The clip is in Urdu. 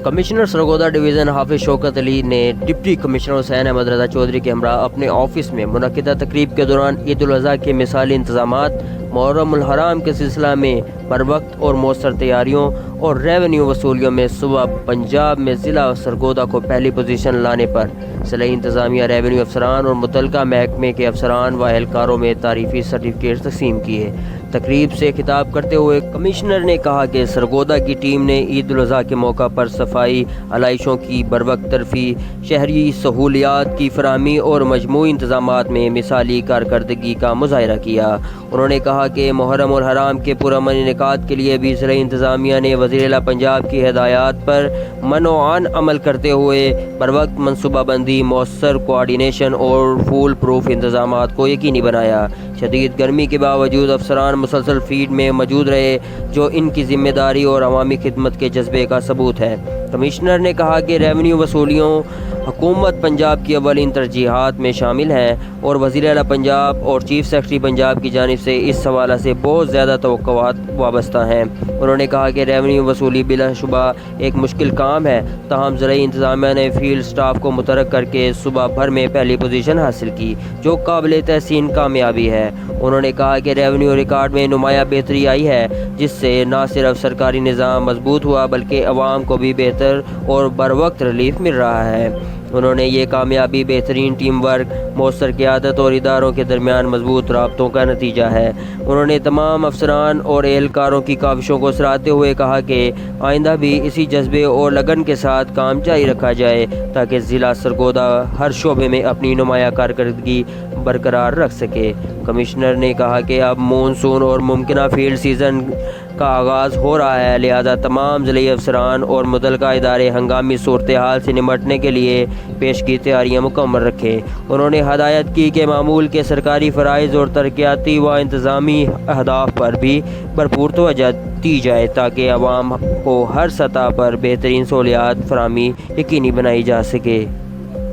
کمشنر سرگودا ڈویژن حافظ شوکت علی نے ڈپٹی کمشنر حسین احمد رضا چودھری کے ہمراہ اپنے آفس میں منعقدہ تقریب کے دوران عید الاضحیٰ کے مثالی انتظامات، محرم الحرام کے سلسلہ میں بروقت اور مؤثر تیاریوں اور ریونیو وصولیوں میں صوبہ پنجاب میں ضلع سرگودا کو پہلی پوزیشن لانے پر ضلعی انتظامیہ، ریونیو افسران اور متعلقہ محکمے کے افسران و اہلکاروں میں تعریفی سرٹیفکیٹ تقسیم کیے۔ تقریب سے خطاب کرتے ہوئے کمشنر نے کہا کہ سرگودا کی ٹیم نے عید الاضحیٰ کے موقع پر صفائی علائشوں کی بروقت ترفیع، شہری سہولیات کی فراہمی اور مجموعی انتظامات میں مثالی کارکردگی کا مظاہرہ کیا۔ انہوں نے کہا کہ محرم الحرام کے پرامن انعقاد کے لیے بھی ضلعی انتظامیہ نے وزیر اعلیٰ پنجاب کی ہدایات پر منوعاً عمل کرتے ہوئے بروقت منصوبہ بندی، مؤثر کوآرڈینیشن اور فول پروف انتظامات کو یقینی بنایا۔ شدید گرمی کے باوجود افسران مسلسل فیلڈ میں موجود رہے، جو ان کی ذمہ داری اور عوامی خدمت کے جذبے کا ثبوت ہے۔ کمشنر نے کہا کہ ریونیو وصولیوں حکومت پنجاب کی اولین ترجیحات میں شامل ہیں اور وزیر اعلیٰ پنجاب اور چیف سیکرٹری پنجاب کی جانب سے اس حوالے سے بہت زیادہ توقعات وابستہ ہیں۔ انہوں نے کہا کہ ریونیو وصولی بلا شبہ ایک مشکل کام ہے، تاہم ضلعی انتظامیہ نے فیلڈ سٹاف کو متحرک کر کے صوبہ بھر میں پہلی پوزیشن حاصل کی، جو قابل تحسین کامیابی ہے۔ انہوں نے کہا کہ ریونیو ریکارڈ میں نمایاں بہتری آئی ہے، جس سے نہ صرف سرکاری نظام مضبوط ہوا بلکہ عوام کو بھی بہتر اور بروقت ریلیف مل رہا ہے۔ انہوں نے یہ کامیابی بہترین ٹیم ورک، مؤثر قیادت اور اداروں کے درمیان مضبوط رابطوں کا نتیجہ ہے۔ انہوں نے تمام افسران اور اہلکاروں کی کاوشوں کو سراہتے ہوئے کہا کہ آئندہ بھی اسی جذبے اور لگن کے ساتھ کام جاری رکھا جائے تاکہ ضلع سرگودا ہر شعبے میں اپنی نمایاں کارکردگی برقرار رکھ سکے۔ کمشنر نے کہا کہ اب مونسون اور ممکنہ فیلڈ سیزن کا آغاز ہو رہا ہے، لہذا تمام ضلعی افسران اور متعلقہ ادارے ہنگامی صورتحال سے نمٹنے کے لیے پیشگی تیاریاں مکمل رکھیں۔ انہوں نے ہدایت کی کہ معمول کے سرکاری فرائض اور ترقیاتی و انتظامی اہداف پر بھی بھرپور توجہ دی جائے تاکہ عوام کو ہر سطح پر بہترین سہولیات فراہمی یقینی بنائی جا سکے۔